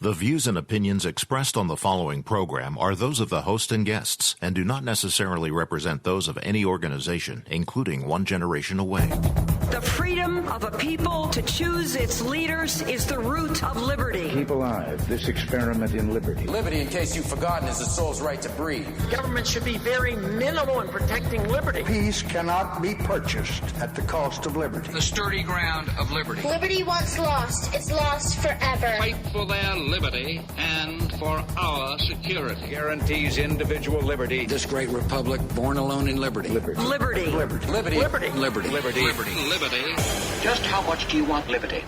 The views and opinions expressed on the following program are those of the host and guests and do not necessarily represent those of any organization, including One Generation Away. The freedom of a people to choose its leaders is the root of liberty. Keep alive this experiment in liberty. Liberty, in case you've forgotten, is the soul's right to breathe. Government should be very minimal in protecting liberty. Peace cannot be purchased at the cost of liberty. The sturdy ground of liberty. Liberty once lost is lost forever. Fight for their liberty and for our security. Guarantees individual liberty. This great republic, born alone in liberty. Liberty. Liberty. Liberty. Liberty. Liberty. Liberty. Liberty. Liberty. Just how much do you want liberty?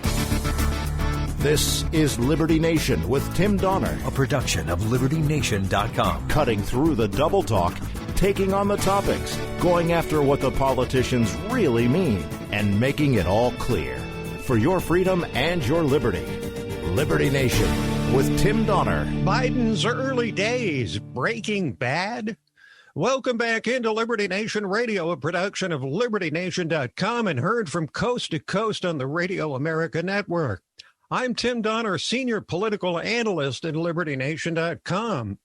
This is Liberty Nation with Tim Donner, a production of LibertyNation.com. cutting through the double talk, taking on the topics, going after what the politicians really mean, and making it all clear. For your freedom and your liberty. Liberty Nation with Tim Donner. Biden's early days, Breaking Bad. Welcome back into Liberty Nation Radio, a production of LibertyNation.com and heard from coast to coast on the Radio America Network. I'm Tim Donner, senior political analyst at LibertyNation.com.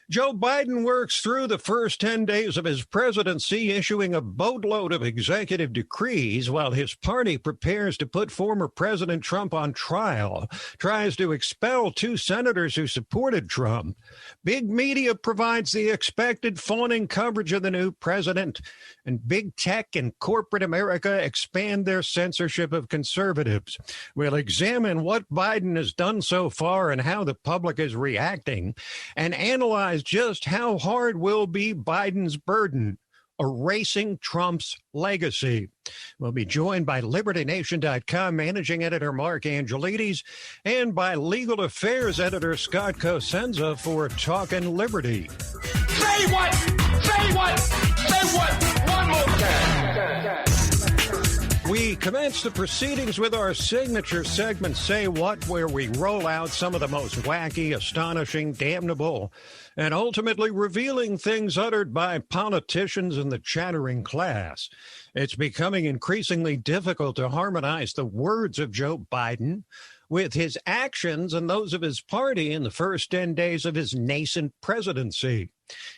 Joe Biden works through the first 10 days of his presidency, issuing a boatload of executive decrees while his party prepares to put former President Trump on trial, tries to expel two senators who supported Trump. Big media provides the expected fawning coverage of the new president, and big tech and corporate America expand their censorship of conservatives. We'll examine what Biden has done so far and how the public is reacting, and analyze just how hard will be Biden's burden, erasing Trump's legacy. We'll be joined by LibertyNation.com managing editor Mark Angelides and by legal affairs editor Scott Cosenza for Talkin' Liberty. Say what? Say what? Say what? One more time. We commence the proceedings with our signature segment, Say What, where we roll out some of the most wacky, astonishing, damnable, and ultimately revealing things uttered by politicians and the chattering class. It's becoming increasingly difficult to harmonize the words of Joe Biden with his actions and those of his party in the first 10 days of his nascent presidency.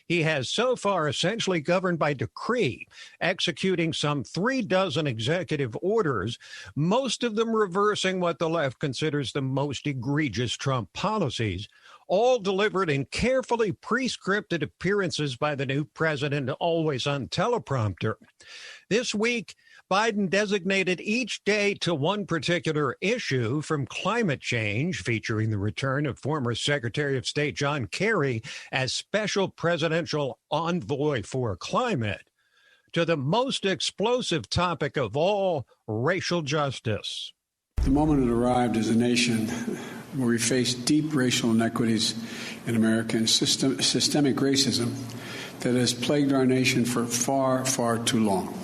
He has so far essentially governed by decree, executing some 36 executive orders, most of them reversing what the left considers the most egregious Trump policies, all delivered in carefully pre-scripted appearances by the new president, always on teleprompter. This week, Biden designated each day to one particular issue, from climate change, featuring the return of former Secretary of State John Kerry as special presidential envoy for climate, to the most explosive topic of all, racial justice. The moment had arrived as a nation where we face deep racial inequities in America and systemic racism that has plagued our nation for far, far too long.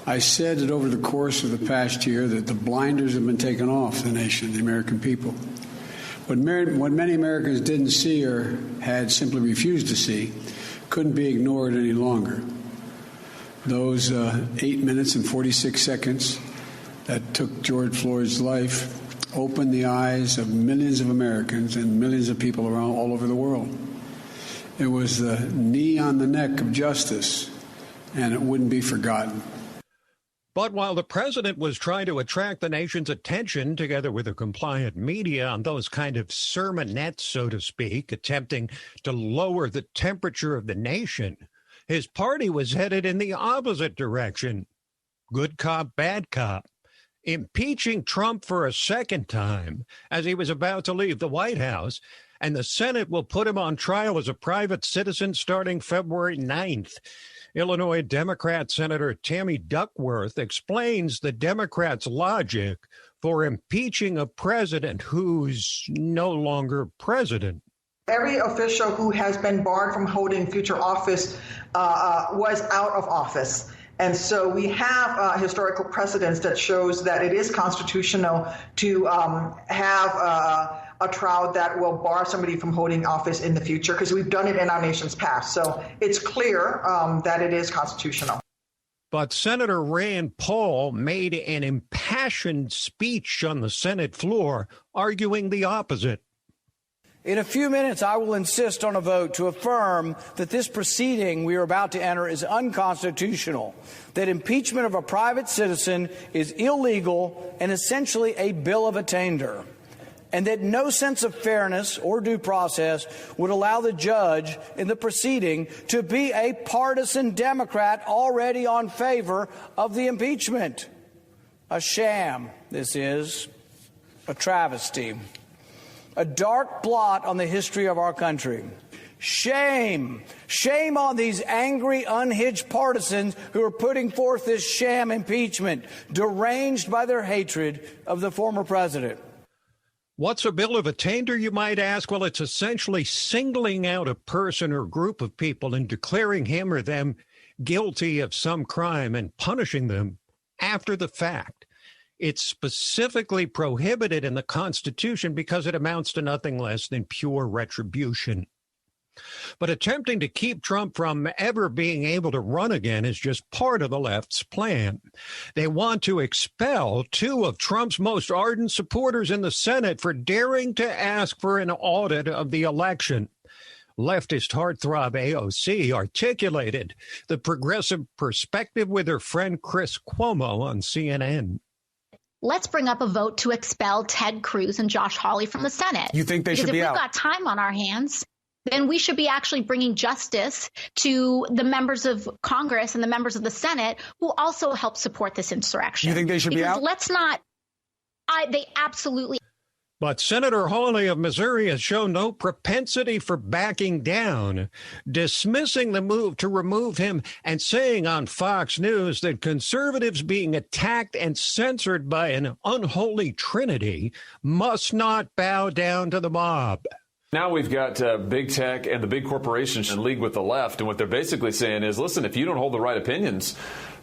I said that over the course of the past year that the blinders have been taken off the nation, the American people. What many Americans didn't see or had simply refused to see couldn't be ignored any longer. Those 8 minutes and 46 seconds that took George Floyd's life opened the eyes of millions of Americans and millions of people around all over the world. It was the knee on the neck of justice, and it wouldn't be forgotten. But while the president was trying to attract the nation's attention, together with the compliant media, on those kind of sermonettes, so to speak, attempting to lower the temperature of the nation, his party was headed in the opposite direction. Good cop, bad cop. Impeaching Trump for a second time as he was about to leave the White House, and the Senate will put him on trial as a private citizen starting February 9th. Illinois Democrat Senator Tammy Duckworth explains the Democrats' logic for impeaching a president who's no longer president. Every official who has been barred from holding future office was out of office. And so we have historical precedents that shows that it is constitutional to have a trial that will bar somebody from holding office in the future, because we've done it in our nation's past. So it's clear that it is constitutional. But Senator Rand Paul made an impassioned speech on the Senate floor arguing the opposite. In a few minutes, I will insist on a vote to affirm that this proceeding we are about to enter is unconstitutional, that impeachment of a private citizen is illegal and essentially a bill of attainder, and that no sense of fairness or due process would allow the judge in the proceeding to be a partisan Democrat already on favor of the impeachment. A sham, this is, a travesty. A dark blot on the history of our country. Shame. Shame on these angry, unhinged partisans who are putting forth this sham impeachment, deranged by their hatred of the former president. What's a bill of attainder, you might ask? Well, it's essentially singling out a person or group of people and declaring him or them guilty of some crime and punishing them after the fact. It's specifically prohibited in the Constitution because it amounts to nothing less than pure retribution. But attempting to keep Trump from ever being able to run again is just part of the left's plan. They want to expel two of Trump's most ardent supporters in the Senate for daring to ask for an audit of the election. Leftist heartthrob AOC articulated the progressive perspective with her friend Chris Cuomo on CNN. Let's bring up a vote to expel Ted Cruz and Josh Hawley from the Senate. You think they should be out? Because if we've got time on our hands, then we should be actually bringing justice to the members of Congress and the members of the Senate who also help support this insurrection. You think they should be out? Let's not. They absolutely. But Senator Hawley of Missouri has shown no propensity for backing down, dismissing the move to remove him and saying on Fox News that conservatives being attacked and censored by an unholy trinity must not bow down to the mob. Now we've got big tech and the big corporations in league with the left. And what they're basically saying is, listen, if you don't hold the right opinions,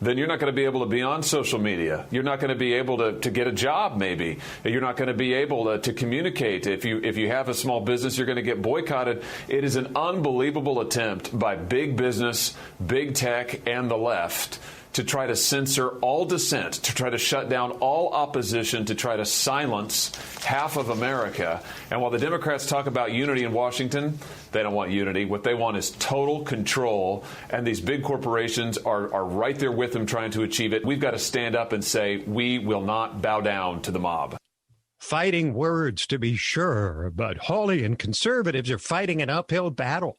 then you're not going to be able to be on social media. You're not going to be able to get a job, maybe. You're not going to be able to communicate. If you have a small business, you're going to get boycotted. It is an unbelievable attempt by big business, big tech, and the left to try to censor all dissent, to try to shut down all opposition, to try to silence half of America. And while the Democrats talk about unity in Washington, they don't want unity. What they want is total control. And these big corporations are right there with them trying to achieve it. We've got to stand up and say, we will not bow down to the mob. Fighting words, to be sure, but Hawley and conservatives are fighting an uphill battle,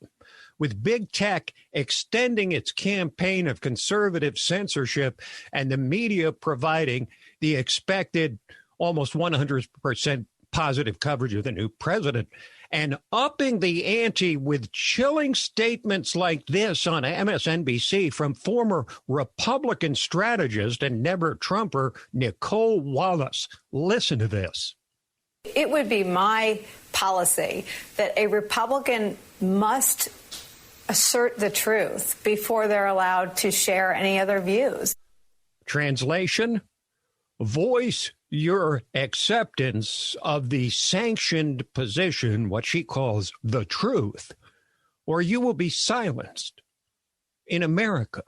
with big tech extending its campaign of conservative censorship and the media providing the expected almost 100% positive coverage of the new president, and upping the ante with chilling statements like this on MSNBC from former Republican strategist and never Trumper Nicole Wallace. Listen to this. It would be my policy that a Republican must assert the truth before they're allowed to share any other views. Translation: voice your acceptance of the sanctioned position, what she calls the truth, or you will be silenced in America.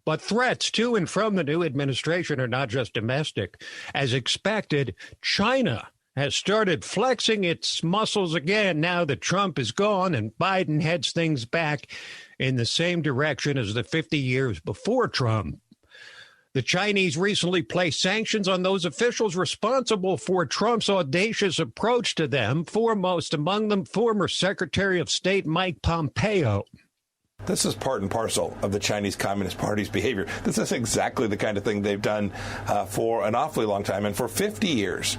But threats to and from the new administration are not just domestic. As expected, China has started flexing its muscles again now that Trump is gone and Biden heads things back in the same direction as the 50 years before Trump. The Chinese recently placed sanctions on those officials responsible for Trump's audacious approach to them, foremost among them former Secretary of State Mike Pompeo. This is part and parcel of the Chinese Communist Party's behavior. This is exactly the kind of thing they've done for an awfully long time. And for 50 years,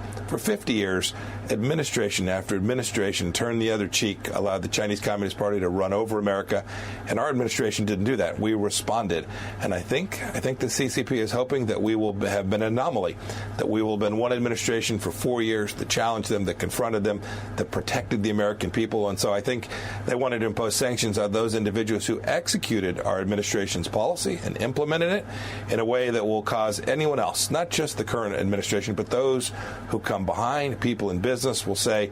administration after administration turned the other cheek, allowed the Chinese Communist Party to run over America. And our administration didn't do that. We responded. And I think the CCP is hoping that we will have been an anomaly, that we will have been one administration for 4 years that challenged them, that confronted them, that protected the American people. And so I think they wanted to impose sanctions on those individuals who executed our administration's policy and implemented it in a way that will cause anyone else, not just the current administration, but those who come behind, people in business, will say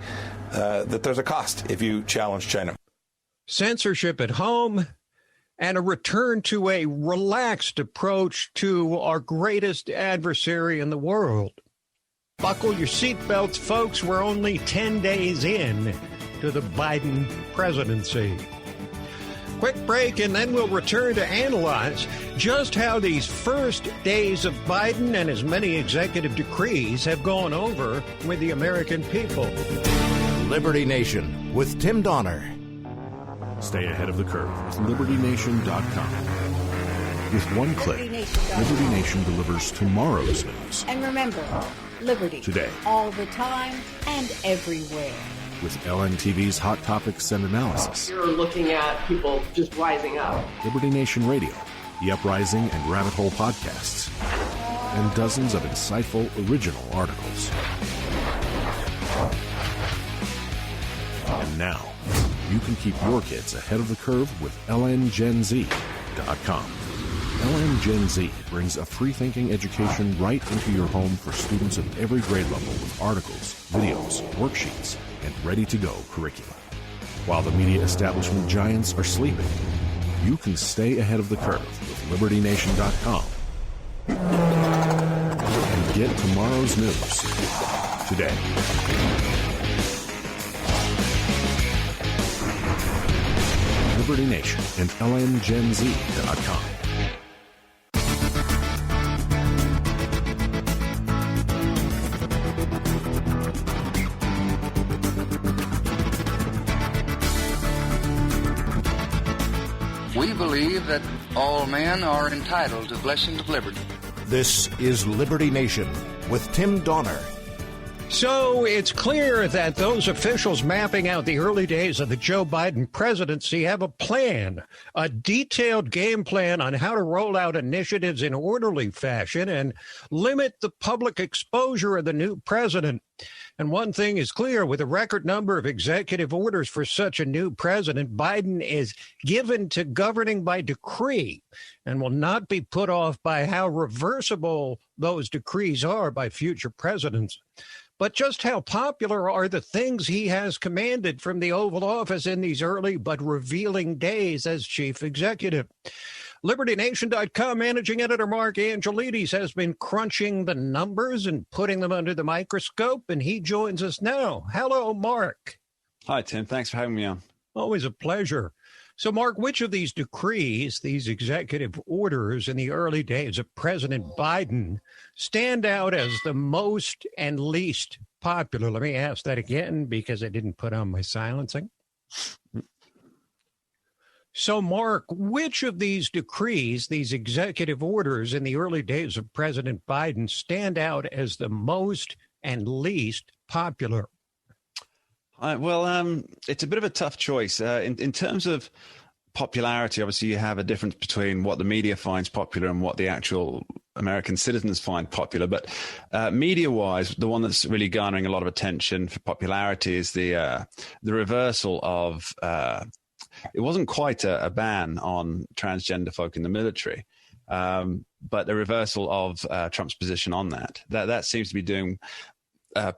that there's a cost if you challenge China. Censorship at home and a return to a relaxed approach to our greatest adversary in the world. Buckle your seatbelts, folks. We're only 10 days in to the Biden presidency. Quick break, and then we'll return to analyze just how these first days of Biden and his many executive decrees have gone over with the American people. Liberty Nation with Tim Donner. Stay ahead of the curve with LibertyNation.com. With one click, Liberty Nation delivers tomorrow's news. And remember, liberty. Today. All the time and everywhere. With LNTV's Hot Topics and Analysis. You're looking at people just rising up. Liberty Nation Radio, The Uprising and Rabbit Hole podcasts, and dozens of insightful original articles. And now, you can keep your kids ahead of the curve with LNGenZ.com. LN Gen Z brings a free-thinking education right into your home for students of every grade level with articles, videos, worksheets, and ready-to-go curricula. While the media establishment giants are sleeping, you can stay ahead of the curve with LibertyNation.com and get tomorrow's news today. Liberty Nation and LNGenZ.com. We believe that all men are entitled to blessings of liberty. This is Liberty Nation with Tim Donner. So it's clear that those officials mapping out the early days of the Joe Biden presidency have a plan, a detailed game plan on how to roll out initiatives in orderly fashion and limit the public exposure of the new president. And one thing is clear, with a record number of executive orders for such a new president, Biden is given to governing by decree and will not be put off by how reversible those decrees are by future presidents. But just how popular are the things he has commanded from the Oval Office in these early but revealing days as chief executive? LibertyNation.com managing editor Mark Angelides has been crunching the numbers and putting them under the microscope, and he joins us now. Hello, Mark. Hi, Tim. Thanks for having me on. Always a pleasure. So, Mark, which of these decrees, these executive orders in the early days of President Biden stand out as the most and least popular? Let me ask that again because I didn't put on my silencing. So, Mark, which of these decrees, these executive orders in the early days of President Biden stand out as the most and least popular? It's a bit of a tough choice. In terms of popularity, obviously, you have a difference between what the media finds popular and what the actual American citizens find popular. But media-wise, the one that's really garnering a lot of attention for popularity is the reversal of it wasn't quite a ban on transgender folk in the military, but the reversal of Trump's position on that. That seems to be doing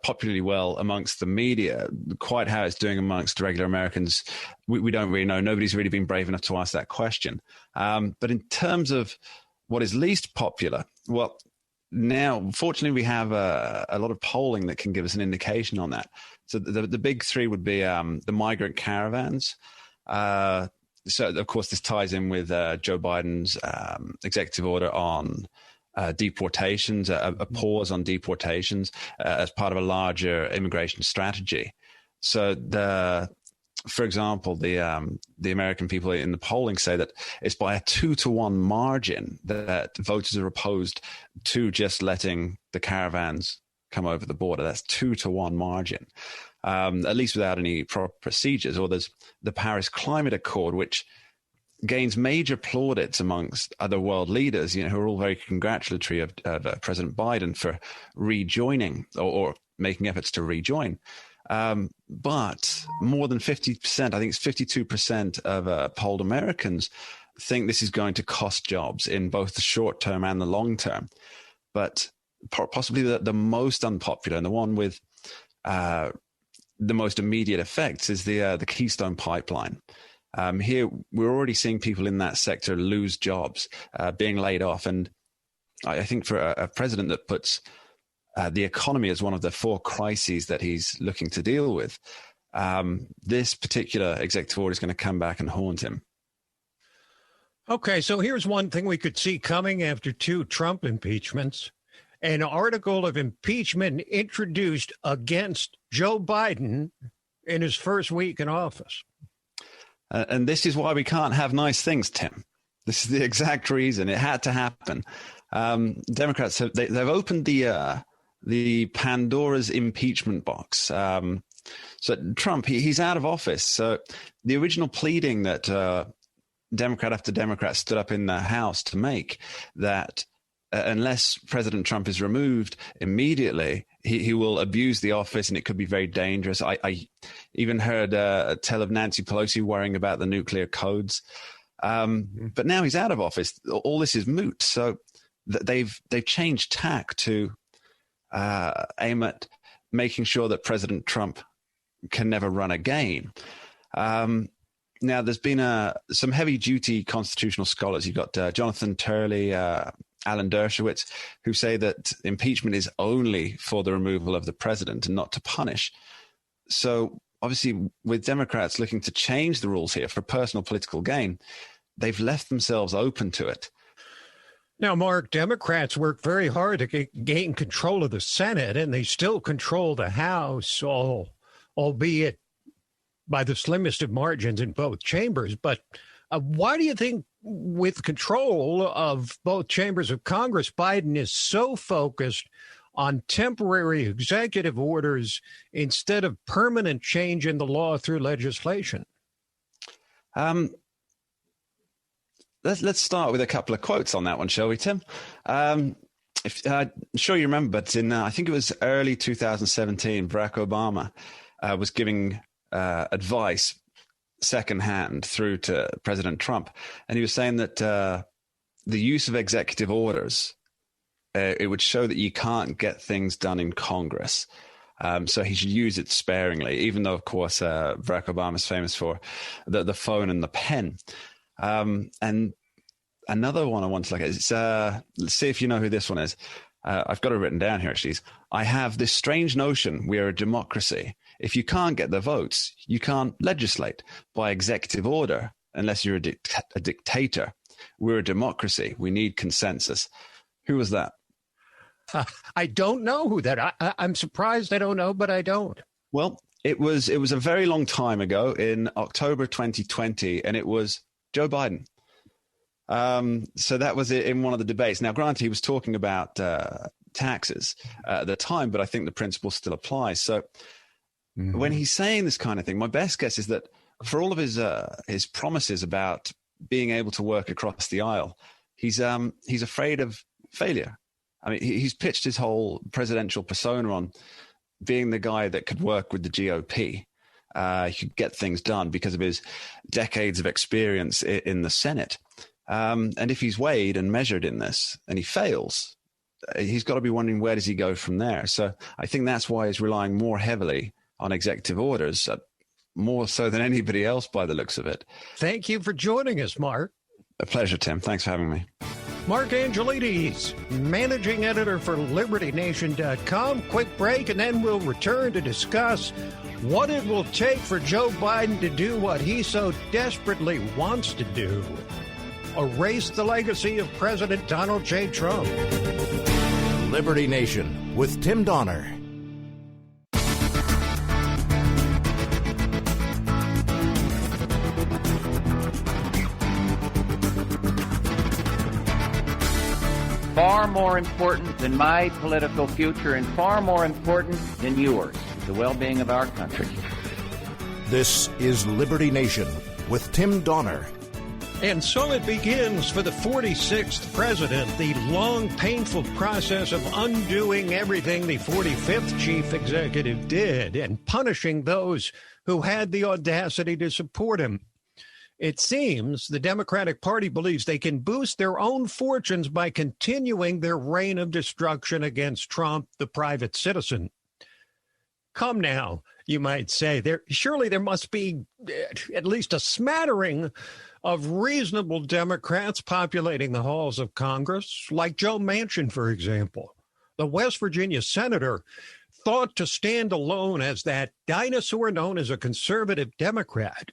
popularly well amongst the media. Quite how it's doing amongst regular Americans, we don't really know. Nobody's really been brave enough to ask that question. But in terms of what is least popular, well, now, fortunately, we have a lot of polling that can give us an indication on that. So the big three would be the migrant caravans. So, of course, this ties in with Joe Biden's executive order on deportations, a pause on deportations as part of a larger immigration strategy. So, for example, the American people in the polling say that it's by a 2-to-1 margin that voters are opposed to just letting the caravans come over the border. That's 2-to-1 margin. At least without any proper procedures. Or there's the Paris Climate Accord, which gains major plaudits amongst other world leaders, who are all very congratulatory of President Biden for rejoining or making efforts to rejoin. But more than 50%, I think it's 52% of polled Americans think this is going to cost jobs in both the short term and the long term. But possibly the most unpopular and the one with the most immediate effects is the Keystone Pipeline. Here, we're already seeing people in that sector lose jobs, being laid off. And I think for a president that puts the economy as one of the 4 crises that he's looking to deal with, this particular executive order is going to come back and haunt him. Okay, so here's one thing we could see coming after 2 Trump impeachments. An article of impeachment introduced against Joe Biden in his first week in office. And this is why we can't have nice things, Tim. This is the exact reason. It had to happen. Democrats, they've opened the Pandora's impeachment box. So Trump, he's out of office. So the original pleading that Democrat after Democrat stood up in the House to make, that unless President Trump is removed immediately, he will abuse the office and it could be very dangerous. I even heard a tale of Nancy Pelosi worrying about the nuclear codes. But now he's out of office. All this is moot. So they've changed tack to aim at making sure that President Trump can never run again. Now, there's been some heavy-duty constitutional scholars. You've got Jonathan Turley, Alan Dershowitz, who say that impeachment is only for the removal of the president and not to punish. So, obviously, with Democrats looking to change the rules here for personal political gain, they've left themselves open to it. Now, Mark, Democrats work very hard to gain control of the Senate, and they still control the House, albeit by the slimmest of margins in both chambers. But why do you think, with control of both chambers of Congress, Biden is so focused on temporary executive orders instead of permanent change in the law through legislation? Let's start with a couple of quotes on that one, shall we, Tim? I'm sure you remember, but in I think it was early 2017, Barack Obama was giving advice secondhand through to President Trump. And he was saying that the use of executive orders, it would show that you can't get things done in Congress. So he should use it sparingly, even though, of course, Barack Obama is famous for the phone and the pen. And another one I want to look at is, let's see if you know who this one is. I've got it written down here, actually. I have this strange notion we are a democracy. If you can't get the votes, you can't legislate by executive order unless you're a dictator. We're a democracy. We need consensus. Who was that? I don't know who that. I'm surprised I don't know, but I don't. Well, it was a very long time ago in October 2020, and it was Joe Biden. So that was it in one of the debates. Now, granted, he was talking about taxes at the time, but I think the principle still applies. So when he's saying this kind of thing, my best guess is that for all of his promises about being able to work across the aisle, he's afraid of failure. I mean, he's pitched his whole presidential persona on being the guy that could work with the GOP. He could get things done because of his decades of experience in the Senate. And if he's weighed and measured in this and he fails, he's got to be wondering, where does he go from there? So I think that's why he's relying more heavily on executive orders, more so than anybody else by the looks of it. Thank you for joining us, Mark. A pleasure, Tim. Thanks for having me. Mark Angelides, managing editor for LibertyNation.com. Quick break, and then we'll return to discuss what it will take for Joe Biden to do what he so desperately wants to do: erase the legacy of President Donald J. Trump. Liberty Nation with Tim Donner. Far more important than my political future and far more important than yours, the well-being of our country. This is Liberty Nation with Tim Donner. And so it begins for the 46th president, the long, painful process of undoing everything the 45th chief executive did and punishing those who had the audacity to support him. It seems the Democratic Party believes they can boost their own fortunes by continuing their reign of destruction against Trump, the private citizen. Come now, you might say. Surely there must be at least a smattering of reasonable Democrats populating the halls of Congress, like Joe Manchin, for example. the West Virginia senator, thought to stand alone as that dinosaur known as a conservative Democrat,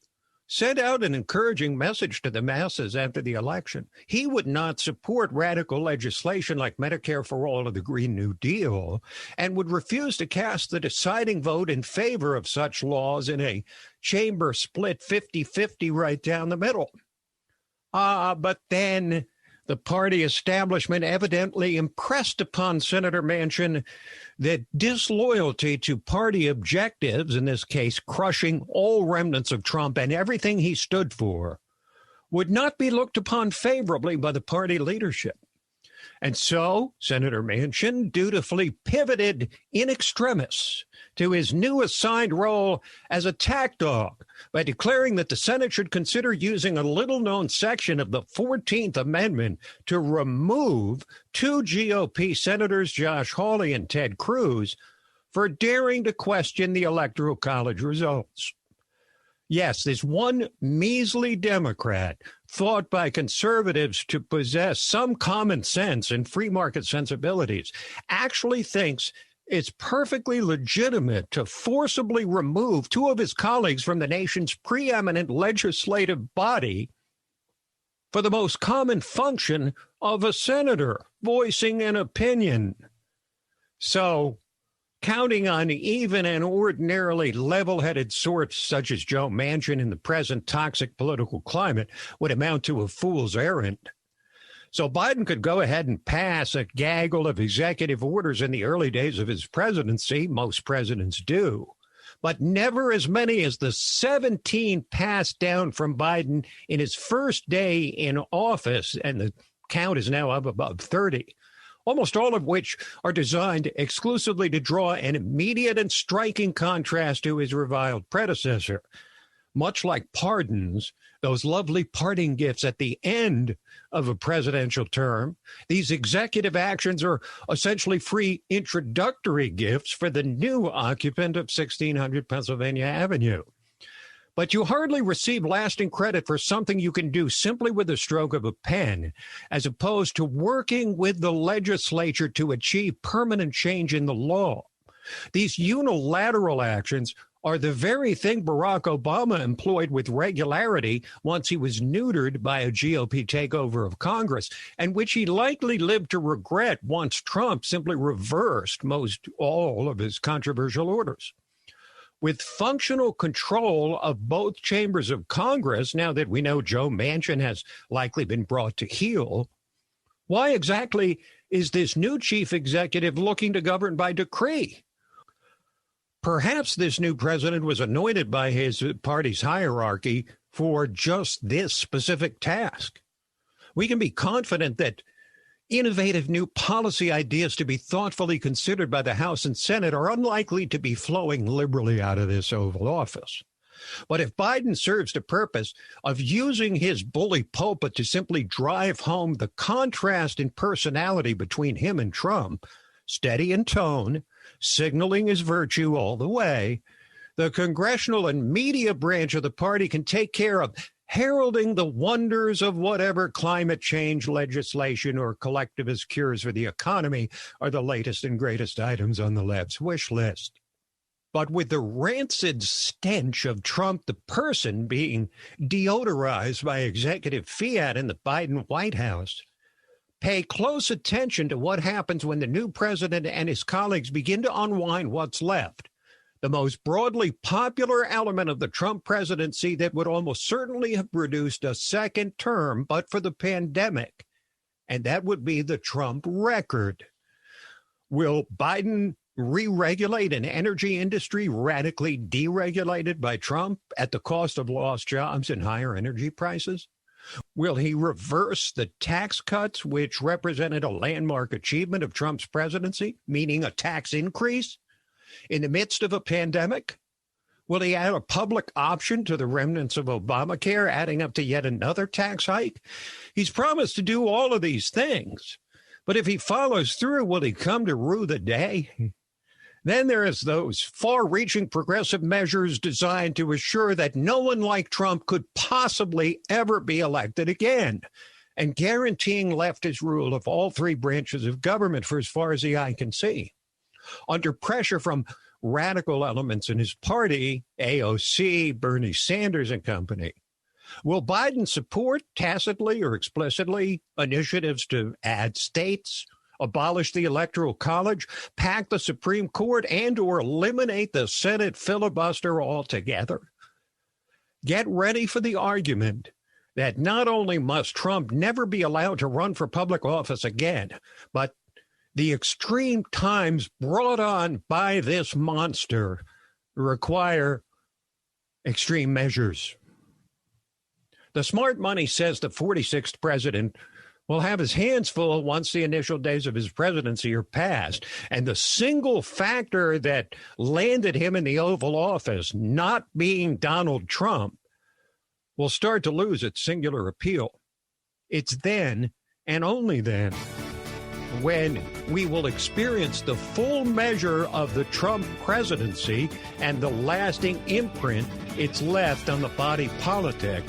sent out an encouraging message to the masses after the election. He would not support radical legislation like Medicare for All or the Green New Deal, and would refuse to cast the deciding vote in favor of such laws in a chamber split 50-50 right down the middle. But then the party establishment evidently impressed upon Senator Manchin that disloyalty to party objectives, in this case, crushing all remnants of Trump and everything he stood for, would not be looked upon favorably by the party leadership. And so Senator Manchin dutifully pivoted in extremis to his new assigned role as a attack dog by declaring that the Senate should consider using a little-known section of the 14th Amendment to remove two GOP senators, Josh Hawley and Ted Cruz, for daring to question the Electoral College results. Yes, this one measly Democrat, thought by conservatives to possess some common sense and free market sensibilities, actually thinks it's perfectly legitimate to forcibly remove two of his colleagues from the nation's preeminent legislative body for the most common function of a senator, voicing an opinion. So, counting on even and ordinarily level-headed sorts such as Joe Manchin in the present toxic political climate would amount to a fool's errand. So Biden could go ahead and pass a gaggle of executive orders in the early days of his presidency. Most presidents do. But never as many as the 17 passed down from Biden in his first day in office, and the count is now up above 30. Almost all of which are designed exclusively to draw an immediate and striking contrast to his reviled predecessor. Much like pardons, those lovely parting gifts at the end of a presidential term, these executive actions are essentially free introductory gifts for the new occupant of 1600 Pennsylvania Avenue. But you hardly receive lasting credit for something you can do simply with a stroke of a pen, as opposed to working with the legislature to achieve permanent change in the law. These unilateral actions are the very thing Barack Obama employed with regularity once he was neutered by a GOP takeover of Congress, and which he likely lived to regret once Trump simply reversed most all of his controversial orders. With functional control of both chambers of Congress, now that we know Joe Manchin has likely been brought to heel, why exactly is this new chief executive looking to govern by decree? Perhaps this new president was anointed by his party's hierarchy for just this specific task. We can be confident that innovative new policy ideas to be thoughtfully considered by the House and Senate are unlikely to be flowing liberally out of this Oval Office. But if Biden serves the purpose of using his bully pulpit to simply drive home the contrast in personality between him and Trump, steady in tone, signaling his virtue all the way, the congressional and media branch of the party can take care of heralding the wonders of whatever climate change legislation or collectivist cures for the economy are the latest and greatest items on the left's wish list. But with the rancid stench of Trump the person being deodorized by executive fiat in the Biden White House, pay close attention to what happens when the new president and his colleagues begin to unwind what's left, the most broadly popular element of the Trump presidency that would almost certainly have produced a second term but for the pandemic, and that would be the Trump record. Will Biden re-regulate an energy industry radically deregulated by Trump at the cost of lost jobs and higher energy prices? Will he reverse the tax cuts which represented a landmark achievement of Trump's presidency, meaning a tax increase in the midst of a pandemic? Will he add a public option to the remnants of Obamacare, adding up to yet another tax hike? He's promised to do all of these things, but if he follows through, will he come to rue the day? Then there is those far-reaching progressive measures designed to assure that no one like Trump could possibly ever be elected again. and guaranteeing leftist rule of all three branches of government for as far as the eye can see. Under pressure from radical elements in his party, AOC, Bernie Sanders and company, will Biden support tacitly or explicitly initiatives to add states, abolish the Electoral College, pack the Supreme Court, and or eliminate the Senate filibuster altogether? Get ready for the argument that not only must Trump never be allowed to run for public office again, but the extreme times brought on by this monster require extreme measures. The smart money says the 46th president will have his hands full once the initial days of his presidency are past. And the single factor that landed him in the Oval Office, not being Donald Trump, will start to lose its singular appeal. It's then, and only then, when we will experience the full measure of the Trump presidency and the lasting imprint it's left on the body politic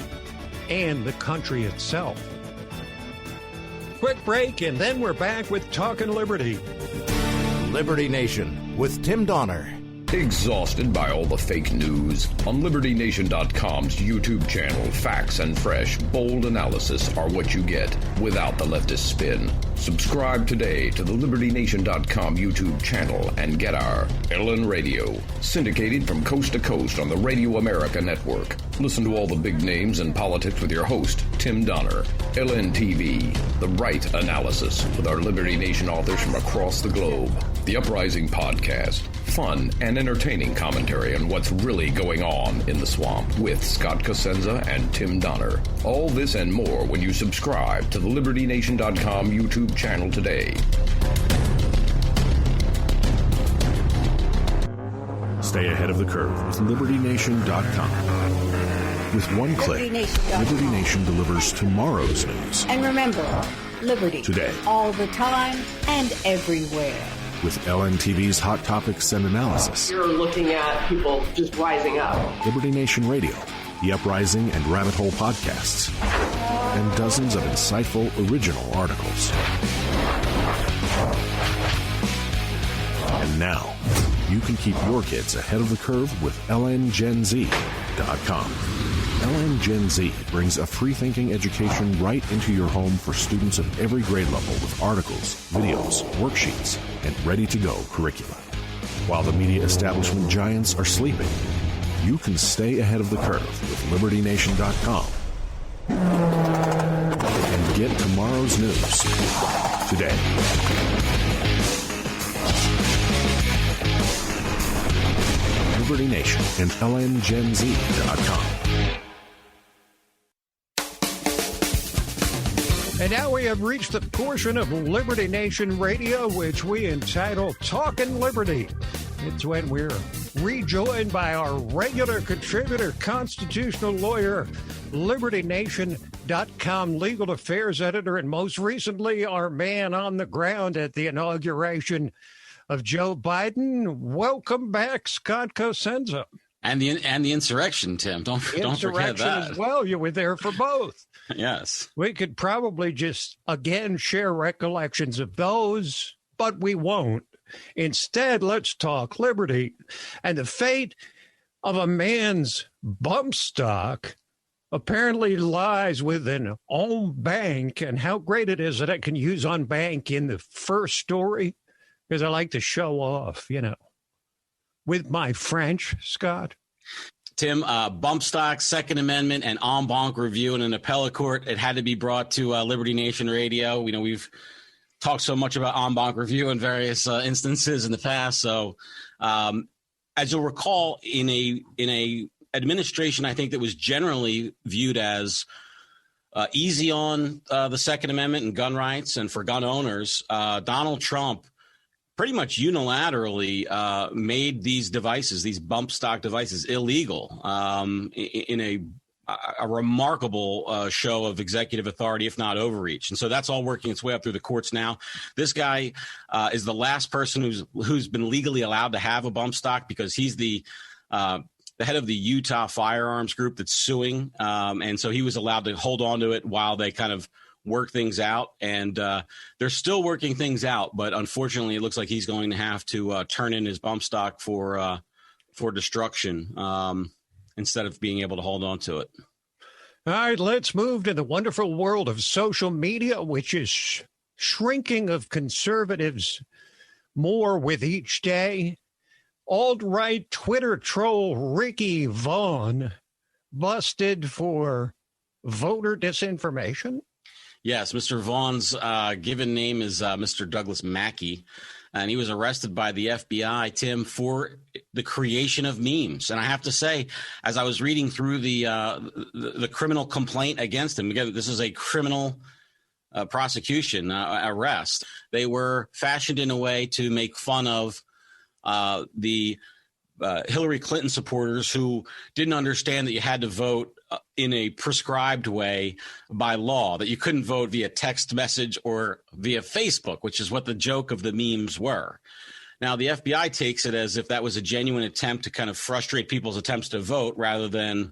and the country itself. Quick break, and then we're back with Talkin' Liberty. Liberty Nation with Tim Donner. Exhausted by all the fake news? On LibertyNation.com's YouTube channel, facts and fresh, bold analysis are what you get without the leftist spin. Subscribe today to the LibertyNation.com YouTube channel and get our Ellen Radio, syndicated from coast to coast on the Radio America Network. Listen to all the big names in politics with your host, Tim Donner. LNTV, the right analysis with our Liberty Nation authors from across the globe. The Uprising Podcast, fun and entertaining commentary on what's really going on in the swamp with Scott Cosenza and Tim Donner. All this and more when you subscribe to the LibertyNation.com YouTube channel today. Stay ahead of the curve with LibertyNation.com. With one click, Liberty Nation delivers tomorrow's news. And remember, liberty. Today. All the time and everywhere. With LNTV's hot topics and analysis. You're looking at people just rising up. Liberty Nation Radio, the Uprising and Rabbit Hole podcasts, and dozens of insightful original articles. And now, you can keep your kids ahead of the curve with LNGenZ.com. LN Gen Z brings a free-thinking education right into your home for students of every grade level with articles, videos, worksheets, and ready-to-go curricula. While the media establishment giants are sleeping, you can stay ahead of the curve with LibertyNation.com and get tomorrow's news today. Liberty Nation and LNGenZ.com. And now we have reached the portion of Liberty Nation Radio which we entitle Talkin' Liberty. It's when we're rejoined by our regular contributor, constitutional lawyer, LibertyNation.com legal affairs editor, and most recently our man on the ground at the inauguration of Joe Biden. Welcome back, Scott Cosenza. And the insurrection, Tim. Don't forget that as well. You were there for both. Yes. We could probably just, again, share recollections of those, but we won't. Instead, let's talk liberty and the fate of a man's bump stock apparently lies with an on bank, and how great it is that I can use on bank in the first story because I like to show off, with my French, Scott. Tim, bump stock, Second Amendment, and en banc review in an appellate court. It had to be brought to Liberty Nation Radio. We've talked so much about en banc review in various instances in the past. So, as you'll recall, in a administration, I think that was generally viewed as easy on the Second Amendment and gun rights and for gun owners, Donald Trump pretty much unilaterally made these devices, these bump stock devices, illegal in a remarkable show of executive authority, if not overreach. And so that's all working its way up through the courts now. This guy is the last person who's been legally allowed to have a bump stock because he's the head of the Utah firearms group that's suing. And so he was allowed to hold on to it while they kind of work things out, and they're still working things out. But unfortunately, it looks like he's going to have to turn in his bump stock for destruction instead of being able to hold on to it. All right, let's move to the wonderful world of social media, which is shrinking of conservatives more with each day. Alt-right Twitter troll Ricky Vaughn busted for voter disinformation. Yes, Mr. Vaughn's given name is Mr. Douglas Mackey, and he was arrested by the FBI, Tim, for the creation of memes. And I have to say, as I was reading through the criminal complaint against him, again, this is a criminal prosecution, arrest. They were fashioned in a way to make fun of the Hillary Clinton supporters who didn't understand that you had to vote in a prescribed way by law, that you couldn't vote via text message or via Facebook, which is what the joke of the memes were. Now, the FBI takes it as if that was a genuine attempt to kind of frustrate people's attempts to vote rather than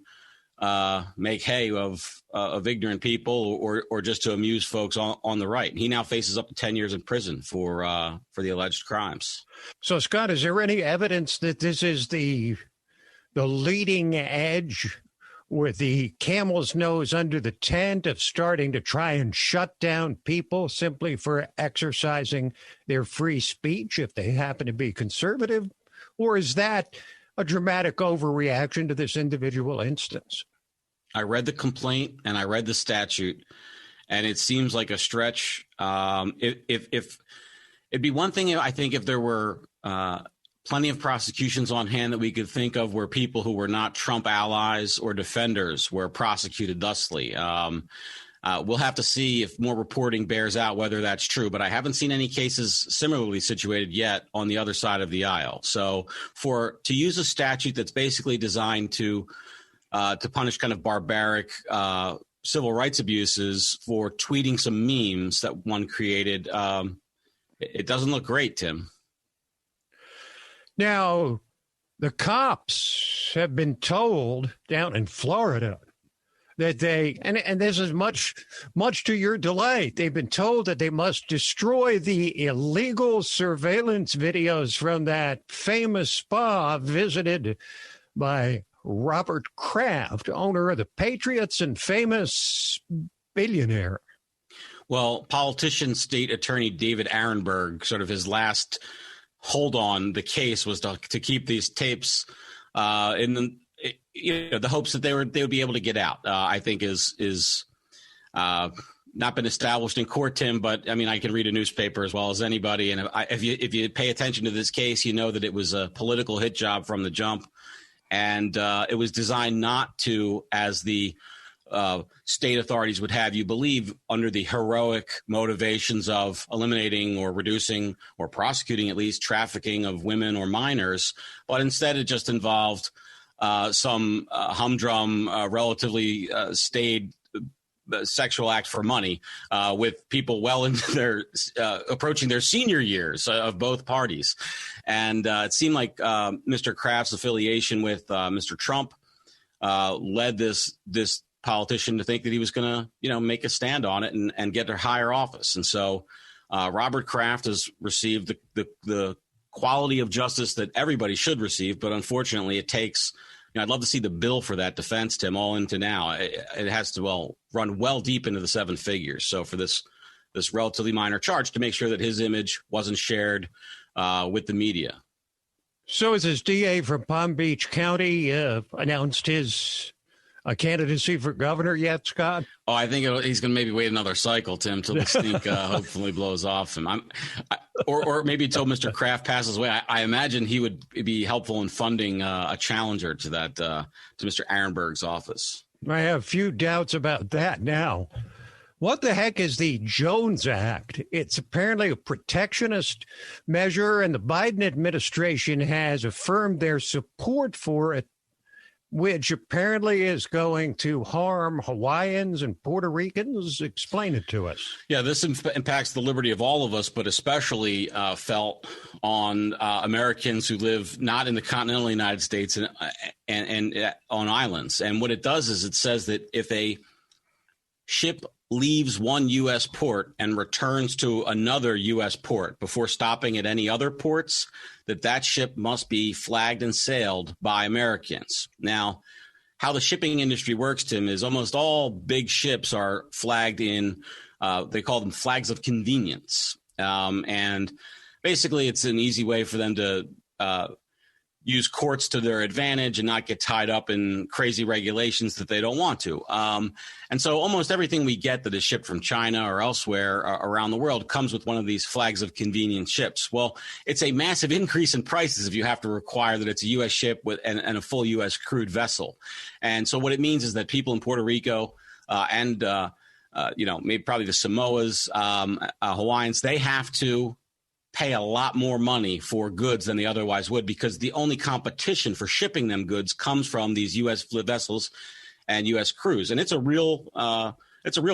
make hay of ignorant people or just to amuse folks on the right. He now faces up to 10 years in prison for the alleged crimes. So, Scott, is there any evidence that this is the leading edge with the camel's nose under the tent of starting to try and shut down people simply for exercising their free speech if they happen to be conservative? Or is that a dramatic overreaction to this individual instance? I read the complaint and I read the statute, and it seems like a stretch. If it'd be one thing, I think, if there were plenty of prosecutions on hand that we could think of where people who were not Trump allies or defenders were prosecuted thusly. We'll have to see if more reporting bears out whether that's true, but I haven't seen any cases similarly situated yet on the other side of the aisle. So to use a statute that's basically designed to punish kind of barbaric civil rights abuses for tweeting some memes that one created, it doesn't look great, Tim. Now, the cops have been told down in Florida that and this is much to your delight, they've been told that they must destroy the illegal surveillance videos from that famous spa visited by Robert Kraft, owner of the Patriots and famous billionaire. Well, politician state attorney David Arenberg, sort of his last hold on the case was to keep these tapes in the hopes that they would be able to get out. I think is not been established in court, Tim, but I mean, I can read a newspaper as well as anybody. And if you pay attention to this case, you know that it was a political hit job from the jump. And it was designed not to, as the state authorities would have you believe, under the heroic motivations of eliminating or reducing or prosecuting at least trafficking of women or minors, but instead it just involved some humdrum, relatively staid sexual act for money with people well into their approaching their senior years of both parties. And it seemed like Mr. Kraft's affiliation with Mr. Trump led this politician to think that he was going to, make a stand on it and get to higher office. And so Robert Kraft has received the quality of justice that everybody should receive. But unfortunately, it takes, I'd love to see the bill for that defense, Tim, all into now. It has to, run well deep into the seven figures. So for this relatively minor charge, to make sure that his image wasn't shared with the media. So is this DA from Palm Beach County announced his candidacy for governor yet, Scott? Oh, I think he's going to maybe wait another cycle, Tim, till the stink hopefully blows off him. Or maybe until Mr. Kraft passes away. I imagine he would be helpful in funding a challenger to that, to Mr. Arenberg's office. I have few doubts about that now. What the heck is the Jones Act? It's apparently a protectionist measure, and the Biden administration has affirmed their support for it, which apparently is going to harm Hawaiians and Puerto Ricans. Explain it to us. Yeah, this impacts the liberty of all of us, but especially felt on Americans who live not in the continental United States and on islands. And what it does is it says that if a ship leaves one U.S. port and returns to another U.S. port before stopping at any other ports, that ship must be flagged and sailed by Americans. Now, how the shipping industry works, Tim, is almost all big ships are flagged in, they call them flags of convenience. And basically, it's an easy way for them to use courts to their advantage and not get tied up in crazy regulations that they don't want to. And so almost everything we get that is shipped from China or elsewhere around the world comes with one of these flags of convenience ships. Well, it's a massive increase in prices if you have to require that it's a U.S. ship with and a full U.S. crewed vessel. And so what it means is that people in Puerto Rico and maybe probably the Samoas, Hawaiians, they have to pay a lot more money for goods than they otherwise would, because the only competition for shipping them goods comes from these U.S. vessels and U.S. crews. And it's a real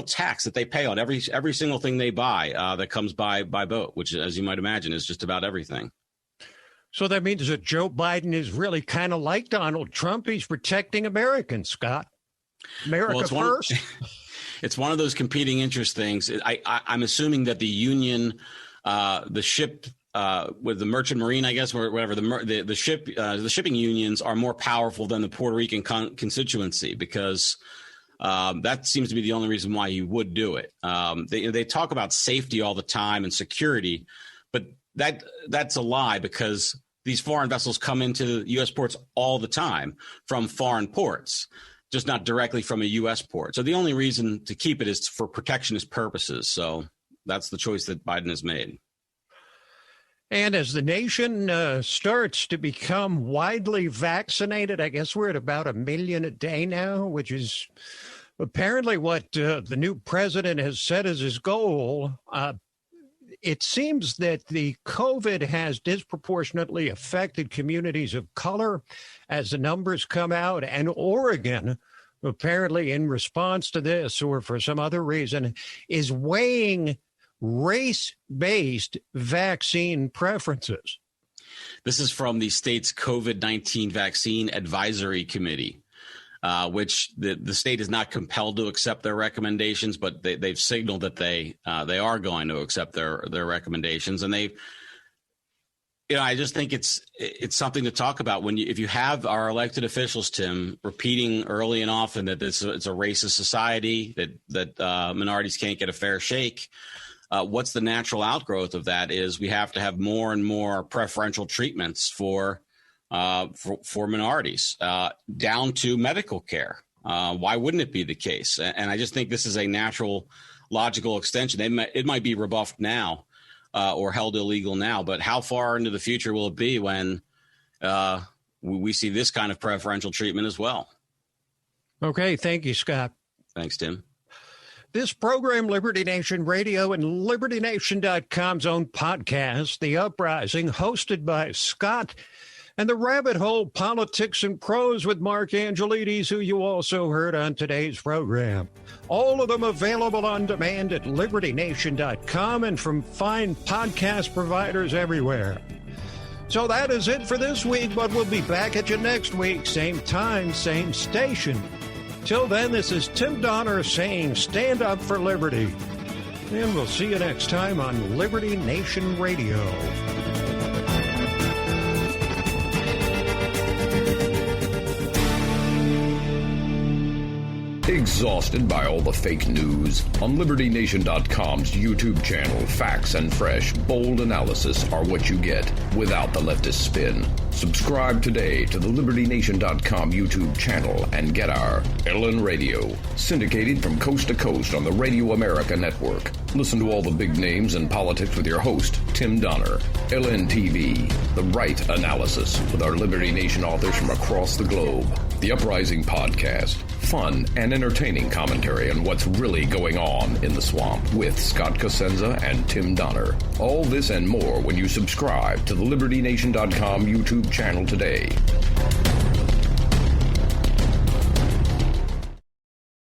tax that they pay on every single thing they buy that comes by boat, which, as you might imagine, is just about everything. So that means that Joe Biden is really kind of like Donald Trump. He's protecting Americans, Scott. America first. It's one of those competing interest things. I'm assuming that the union, the ship with the merchant marine, I guess, or whatever, the shipping unions are more powerful than the Puerto Rican constituency, because that seems to be the only reason why he would do it. They talk about safety all the time and security, but that's a lie, because these foreign vessels come into U.S. ports all the time from foreign ports, just not directly from a U.S. port. So the only reason to keep it is for protectionist purposes. So that's the choice that Biden has made. And as the nation starts to become widely vaccinated, I guess we're at about 1 million a day now, which is apparently what the new president has set as his goal. It seems that the COVID has disproportionately affected communities of color as the numbers come out. And Oregon, apparently in response to this or for some other reason, is weighing race-based vaccine preferences. This is from the state's COVID-19 Vaccine Advisory Committee, which the state is not compelled to accept their recommendations, but they've signaled that they are going to accept their recommendations. And I just think it's something to talk about if you have our elected officials, Tim, repeating early and often that it's a racist society, that minorities can't get a fair shake. What's the natural outgrowth of that is we have to have more and more preferential treatments for minorities, down to medical care. Why wouldn't it be the case? And I just think this is a natural, logical extension. It might be rebuffed now or held illegal now, but how far into the future will it be when we see this kind of preferential treatment as well? Okay. Thank you, Scott. Thanks, Tim. This program, Liberty Nation Radio and LibertyNation.com's own podcast, The Uprising, hosted by Scott, and The Rabbit Hole, Politics and Prose with Mark Angelides, who you also heard on today's program. All of them available on demand at LibertyNation.com and from fine podcast providers everywhere. So that is it for this week, but we'll be back at you next week, same time, same station. Till then, this is Tim Donner saying stand up for liberty. And we'll see you next time on Liberty Nation Radio. Exhausted by all the fake news? On LibertyNation.com's YouTube channel, facts and fresh, bold analysis are what you get without the leftist spin. Subscribe today to the LibertyNation.com YouTube channel and get our Ellen Radio, syndicated from coast to coast on the Radio America Network. Listen to all the big names in politics with your host, Tim Donner. LNTV, the right analysis with our Liberty Nation authors from across the globe. The Uprising Podcast, fun and entertaining commentary on what's really going on in the swamp with Scott Cosenza and Tim Donner. All this and more when you subscribe to the LibertyNation.com YouTube channel today.